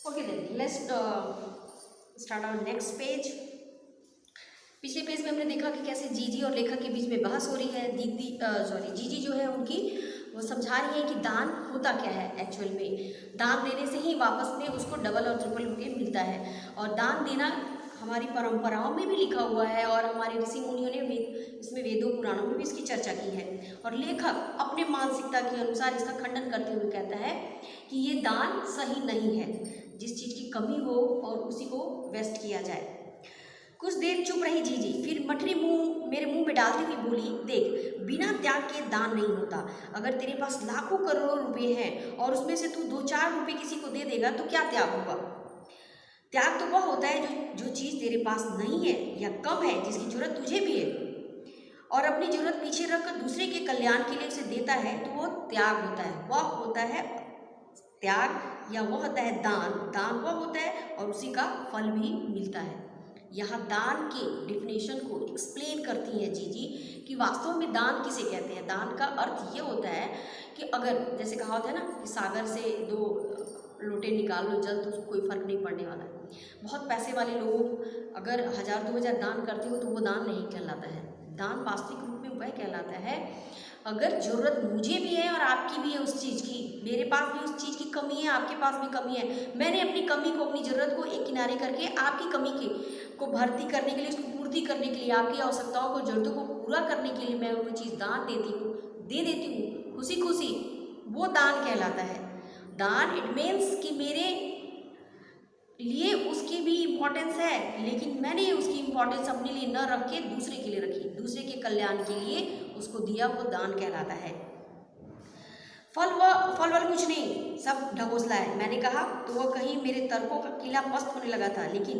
Okay then let's start our next page. पिछले page में हमने देखा कि कैसे जीजी और लेखक के बीच में बहस हो रही है। दीदी जीजी जो है उनकी वो समझा रही है कि दान होता क्या है। एक्चुअल में दान देने से ही वापस में उसको डबल और ट्रिपल होके मिलता है। और दान देना हमारी परंपराओं में भी लिखा हुआ है और हमारे ऋषि मुनियों ने इसमें वेदों पुराणों में भी इसकी चर्चा की है। और लेखक अपने मानसिकता के अनुसार इसका खंडन करते हुए कहता है कि ये दान सही नहीं है, जिस चीज़ की कमी हो और उसी को वेस्ट किया जाए। कुछ देर चुप रही जीजी, फिर मठरी मेरे मुंह में डालती हुई बोली, देख, बिना त्याग के दान नहीं होता। अगर तेरे पास लाखों करोड़ों रुपए हैं और उसमें से तू 2-4 रुपए किसी को दे देगा तो क्या त्याग होगा? त्याग तो वह होता है जो चीज़ तेरे पास नहीं है या कम है, जिसकी जरूरत तुझे भी है, और अपनी जरूरत पीछे रखकर दूसरे के कल्याण के लिए उसे देता है, तो वह त्याग होता है। वह होता है त्याग, या वह होता है दान। दान वह होता है और उसी का फल भी मिलता है। यहाँ दान के डिफिनेशन को एक्सप्लेन करती हैं जीजी कि वास्तव में दान किसे कहते हैं। दान का अर्थ ये होता है कि अगर जैसे कहा होता है ना कि सागर से 2 लोटे निकाल लो जल तो उसको कोई फर्क नहीं पड़ने वाला है। बहुत पैसे वाले लोग अगर 1000-2000 दान करते हो तो वो दान नहीं कहलाता है। दान वास्तविक रूप में वह कहलाता है अगर ज़रूरत मुझे भी है और आपकी भी है उस चीज़ की, मेरे पास भी उस चीज़ की कमी है, आपके पास भी कमी है, मैंने अपनी कमी को, अपनी ज़रूरत को एक किनारे करके आपकी कमी को भर्ती करने के लिए, उसको पूर्ति करने के लिए, आपकी आवश्यकताओं को, ज़रूरतों को पूरा करने के लिए मैं वो चीज़ दान दे देती हूँ खुशी खुशी, वो दान कहलाता है। दान इट मीन्स कि मेरे लिए उसकी भी इम्पोर्टेंस है, लेकिन मैंने उसकी इम्पोर्टेंस अपने लिए न रख के दूसरे के लिए रखी, दूसरे के कल्याण के लिए उसको दिया, वो दान कहलाता है। फल वल कुछ नहीं, सब ढकोसला है, मैंने कहा तो वह कहीं मेरे तर्कों का किला पस्त होने लगा था। लेकिन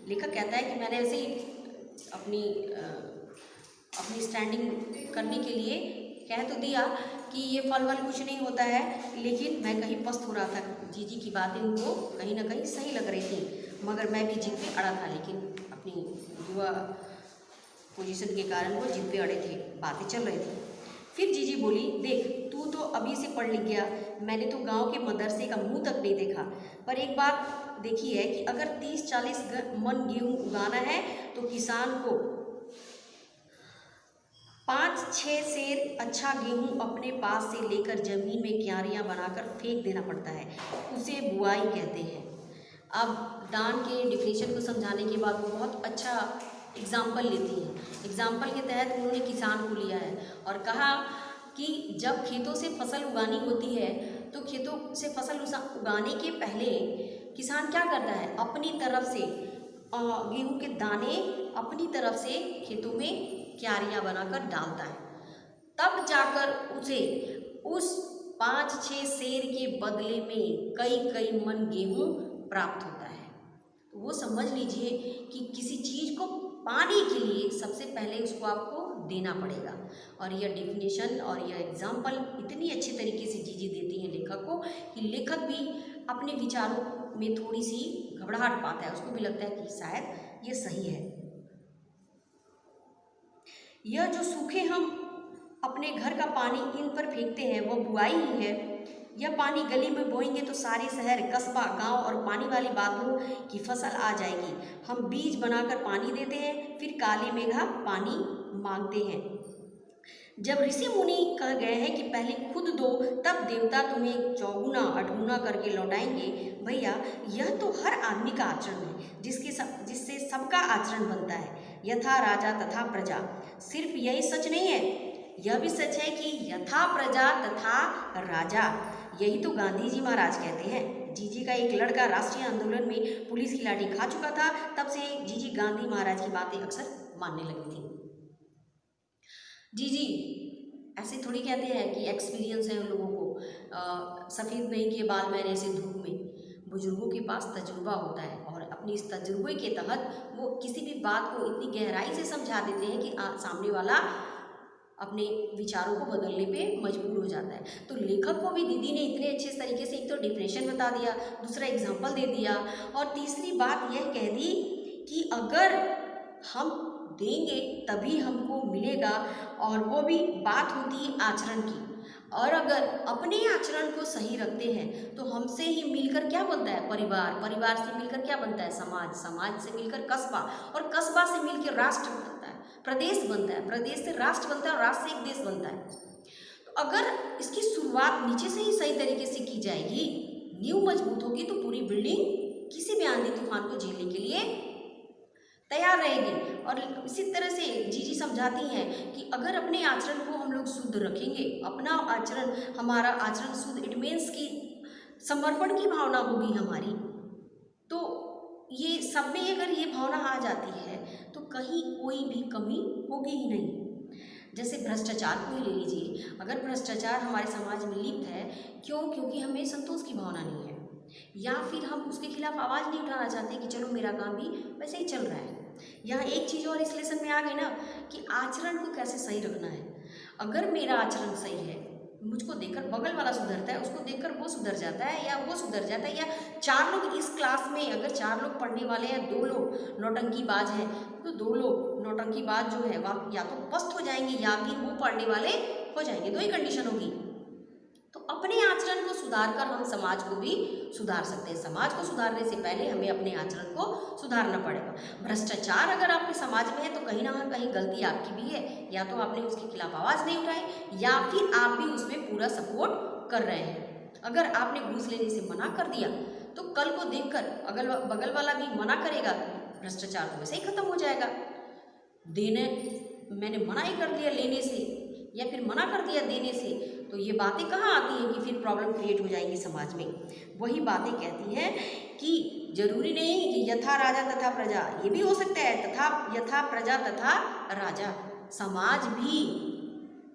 लेखक कहता है कि मैंने ऐसे ही अपनी स्टैंडिंग करने के लिए कह तो दिया कि ये फल वल कुछ नहीं होता है, लेकिन मैं कहीं पस्त हो रहा था। जीजी की बातें उनको कहीं ना कहीं सही लग रही थी, मगर मैं भी जिद पे अड़ा था। लेकिन अपनी युवा पोजीशन के कारण वो जिद पे अड़े थे, बातें चल रही थी। फिर जीजी बोली, देख, तू तो अभी से पढ़ लिख गया, मैंने तो गांव के मदरसे का मुंह तक नहीं देखा। पर एक बात देखी है कि अगर 30-40 मन गेहूँ उगाना है तो किसान को 5-6 सेर अच्छा गेहूं अपने पास से लेकर जमीन में क्यारियां बनाकर फेंक देना पड़ता है, उसे बुआई कहते हैं। अब दान के डिफिनेशन को समझाने के बाद वो बहुत अच्छा एग्जाम्पल लेती हैं। एग्जाम्पल के तहत उन्होंने किसान को लिया है और कहा कि जब खेतों से फसल उगानी होती है तो खेतों से फसल उगाने के पहले किसान क्या करता है, अपनी तरफ से गेहूं के दाने अपनी तरफ से खेतों में क्यारियां बनाकर डालता है, तब जाकर उसे उस 5-6 सेर के बदले में कई मन गेहूं प्राप्त होता है। तो वो समझ लीजिए कि किसी चीज़ को पाने के लिए सबसे पहले उसको आपको देना पड़ेगा। और यह डिफिनेशन और यह एग्जाम्पल इतनी अच्छे तरीके से जीजी देती हैं लेखक को कि लेखक भी अपने विचारों में थोड़ी सी घबराहट पाता है, उसको भी लगता है कि शायद ये सही है। यह जो सूखे हम अपने घर का पानी इन पर फेंकते हैं वह बुआई ही है। यह पानी गली में बोएंगे तो सारे शहर, कस्बा, गांव और पानी वाली बादलों की फसल आ जाएगी। हम बीज बनाकर पानी देते हैं, फिर काले मेघा पानी मांगते हैं। जब ऋषि मुनि कह गए हैं कि पहले खुद दो तब देवता तुम्हें चौगुना 8 गुना करके लौटाएंगे, भैया यह तो हर आदमी का आचरण है, जिससे सबका आचरण बनता है। यथा राजा तथा प्रजा, सिर्फ यही सच नहीं है, यह भी सच है कि यथा प्रजा तथा राजा। यही तो गांधी जी महाराज कहते हैं। जीजी का एक लड़का राष्ट्रीय आंदोलन में पुलिस की लाठी खा चुका था, तब से जीजी गांधी महाराज की बातें अक्सर मानने लगी थी। जीजी ऐसे थोड़ी कहते हैं कि एक्सपीरियंस है उन लोगों को, सफ़ेद नहीं किए बाल मैंने ऐसे धूप में। बुजुर्गों के पास तजुर्बा होता है और अपनी इस तजुर्बे के तहत वो किसी भी बात को इतनी गहराई से समझा देते हैं कि सामने वाला अपने विचारों को बदलने पे मजबूर हो जाता है। तो लेखक को भी दीदी ने इतने अच्छे तरीके से एक तो डिफिनेशन बता दिया, दूसरा एग्जाम्पल दे दिया, और तीसरी बात यह कह दी कि अगर हम देंगे तभी हमको मिलेगा। और वो भी बात होती है आचरण की। और अगर अपने आचरण को सही रखते हैं तो हमसे ही मिलकर क्या बनता है परिवार, परिवार से मिलकर क्या बनता है समाज, समाज से मिलकर कस्बा, और कस्बा से मिलकर राष्ट्र बनता है, प्रदेश बनता है, प्रदेश से राष्ट्र बनता है और राष्ट्र से एक देश बनता है। तो अगर इसकी शुरुआत नीचे से ही सही तरीके से की जाएगी, नींव मजबूत होगी, तो पूरी बिल्डिंग किसी भी आंधी तूफान को झेलने के लिए तैयार रहेगी। और इसी तरह से जीजी समझाती हैं कि अगर अपने आचरण को हम लोग शुद्ध रखेंगे, अपना आचरण, हमारा आचरण शुद्ध, इट मीन्स कि समर्पण की भावना होगी हमारी, तो ये सब में अगर ये भावना आ जाती है तो कहीं कोई भी कमी होगी ही नहीं। जैसे भ्रष्टाचार को ही ले लीजिए, अगर भ्रष्टाचार हमारे समाज में लिप्त है, क्यों? क्योंकि हमें संतोष की भावना नहीं है, या फिर हम उसके खिलाफ आवाज़ नहीं उठाना चाहते कि चलो मेरा काम भी वैसे ही चल रहा है। यहाँ एक चीज़ और इस लेसन में आ गई ना कि आचरण को कैसे सही रखना है। अगर मेरा आचरण सही है, मुझको देखकर बगल वाला सुधरता है, उसको देखकर वो सुधर जाता है या वो सुधर जाता है, या 4 लोग इस क्लास में अगर 4 लोग पढ़ने वाले हैं, 2 लोग नौटंकीबाज हैं, तो 2 लोग नौटंकीबाज जो है वह या तो पस्त हो जाएंगे या फिर वो पढ़ने वाले हो जाएंगे, 2 ही कंडीशन होगी। तो अपने आचरण को सुधार कर हम समाज को भी सुधार सकते हैं। समाज को सुधारने से पहले हमें अपने आचरण को सुधारना पड़ेगा। भ्रष्टाचार अगर आपके समाज में है तो कहीं ना कहीं गलती आपकी भी है, या तो आपने उसके खिलाफ आवाज़ नहीं उठाई या फिर आप भी उसमें पूरा सपोर्ट कर रहे हैं। अगर आपने घूस लेने से मना कर दिया तो कल को देखकर अगल बगल वाला भी मना करेगा, भ्रष्टाचार तो वैसे ही खत्म हो जाएगा। देने मैंने मना ही कर दिया लेने से या फिर मना कर दिया देने से, तो ये बातें कहाँ आती हैं कि फिर प्रॉब्लम क्रिएट हो जाएंगी समाज में। वही बातें कहती हैं कि जरूरी नहीं कि यथा राजा तथा प्रजा, ये भी हो सकता है तथा यथा प्रजा तथा राजा। समाज भी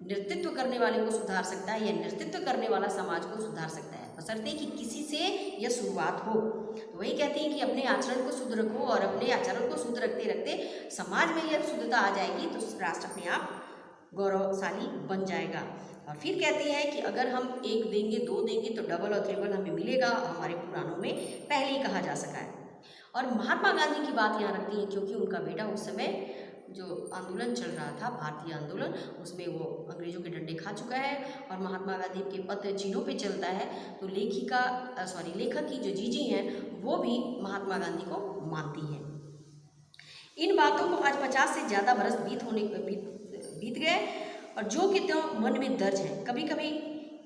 नेतृत्व करने वाले को सुधार सकता है या नेतृत्व करने वाला समाज को सुधार सकता है, बशर्ते कि किसी से यह शुरुआत हो। तो वही कहती हैं कि अपने आचरण को शुद्ध रखो, और अपने आचरण को शुद्ध रखते रखते समाज में यह शुद्धता आ जाएगी तो राष्ट्र अपने आप गौरवशाली बन जाएगा। और फिर कहती हैं कि अगर हम 1 देंगे 2 देंगे तो डबल और ट्रिपल हमें मिलेगा, हमारे पुराणों में पहले ही कहा जा सका है। और महात्मा गांधी की बात यहाँ रखती हैं क्योंकि उनका बेटा उस समय जो आंदोलन चल रहा था, भारतीय आंदोलन, उसमें वो अंग्रेजों के डंडे खा चुका है और महात्मा गांधी के पत्र चिन्हों पे चलता है। तो लेखक की जो जीजी हैं वो भी महात्मा गांधी को मानती हैं। इन बातों को आज 50 से ज़्यादा बरस बीत गए और जो कि तो मन में दर्ज है। कभी कभी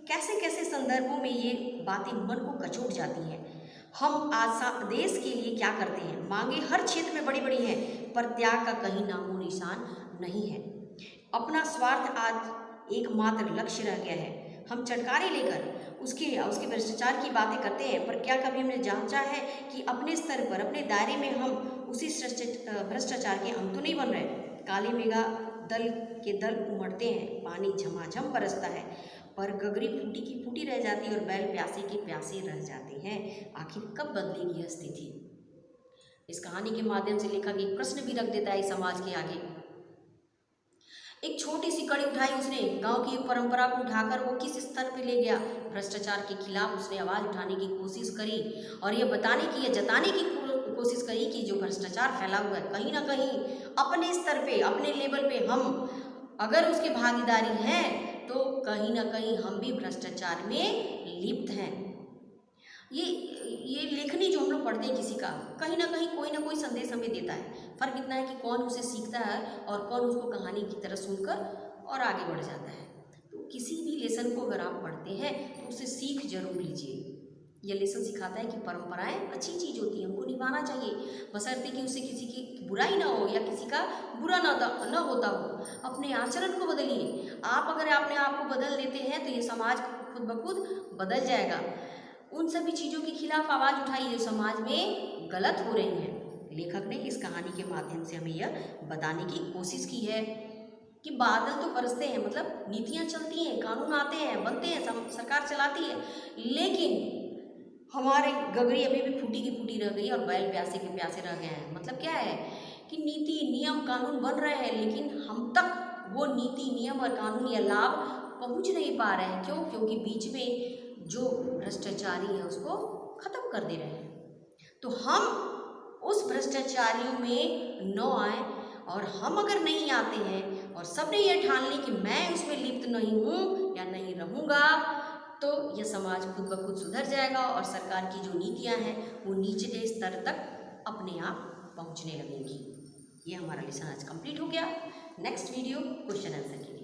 कैसे कैसे संदर्भों में ये बातें मन को कचोट जाती हैं। हम आज देश के लिए क्या करते हैं, मांगे हर क्षेत्र में बड़ी बड़ी हैं, पर त्याग का कहीं नामो निशान नहीं है। अपना स्वार्थ आज एकमात्र लक्ष्य रह गया है। हम चटकारे लेकर उसके भ्रष्टाचार की बातें करते हैं, पर क्या कभी हमने जांचा है कि अपने स्तर पर, अपने दायरे में हम उसी भ्रष्टाचार के अंग तो नहीं बन रहे। काले मेघा दल के दल उमड़ते हैं, पानी झमाझम बरसता है, पर गगरी फूटी की फूटी रह जाती है और बैल प्यासे के प्यासे रह जाते हैं। आखिर कब बदलेगी यह स्थिति? इस कहानी के माध्यम से लेखक एक प्रश्न भी रख देता है समाज के आगे। एक छोटी सी कड़ी उठाई उसने, गांव की एक परंपरा को उठाकर वो किस स्तर पे ले गया। भ्रष्टाचार के खिलाफ उसने आवाज़ उठाने की कोशिश करी और ये बताने की, या जताने की कोशिश करी कि जो भ्रष्टाचार फैला हुआ है कहीं ना कहीं अपने स्तर पे, अपने लेवल पे हम अगर उसके भागीदारी हैं तो कहीं ना कहीं हम भी भ्रष्टाचार में लिप्त हैं। ये लेखनी जो हम लोग पढ़ते हैं किसी का, कहीं ना कहीं कोई ना कोई संदेश हमें देता है। फर्क इतना है कि कौन उसे सीखता है और कौन उसको कहानी की तरह सुनकर और आगे बढ़ जाता है। तो किसी भी लेसन को अगर आप पढ़ते हैं तो उसे सीख जरूर लीजिए। यह लेसन सिखाता है कि परंपराएं अच्छी चीज़ होती हैं, उनको निभाना चाहिए, बशर्ते कि उससे किसी की बुराई ना हो या किसी का बुरा ना होता हो। अपने आचरण को बदलिए। अगर आपने आप को बदल देते हैं तो ये समाज खुद ब खुद बदल जाएगा। उन सभी चीज़ों के खिलाफ आवाज़ उठाइए जो समाज में गलत हो रही हैं। लेखक ने इस कहानी के माध्यम से हमें यह बताने की कोशिश की है कि बादल तो बरसते हैं, मतलब नीतियाँ चलती हैं, कानून आते हैं, बनते हैं, सरकार चलाती है, लेकिन हमारे गगरी अभी भी फूटी की फूटी रह गई और बैल प्यासे के प्यासे रह गए हैं। मतलब क्या है कि नीति नियम कानून बन रहे हैं लेकिन हम तक वो नीति नियम और कानून या लाभ पहुंच नहीं पा रहे हैं। क्यों? क्योंकि बीच में जो भ्रष्टाचारी है उसको खत्म कर दे रहे हैं। तो हम उस भ्रष्टाचारियों में न आए, और हम अगर नहीं आते हैं और सबने ये ठान ली कि मैं उसमें लिप्त नहीं हूँ या नहीं रहूँगा, तो यह समाज खुद ब खुद सुधर जाएगा और सरकार की जो नीतियाँ हैं वो निचले स्तर तक अपने आप पहुँचने लगेंगी। ये हमारा लेसन आज कंप्लीट हो गया। नेक्स्ट वीडियो क्वेश्चन आंसर की।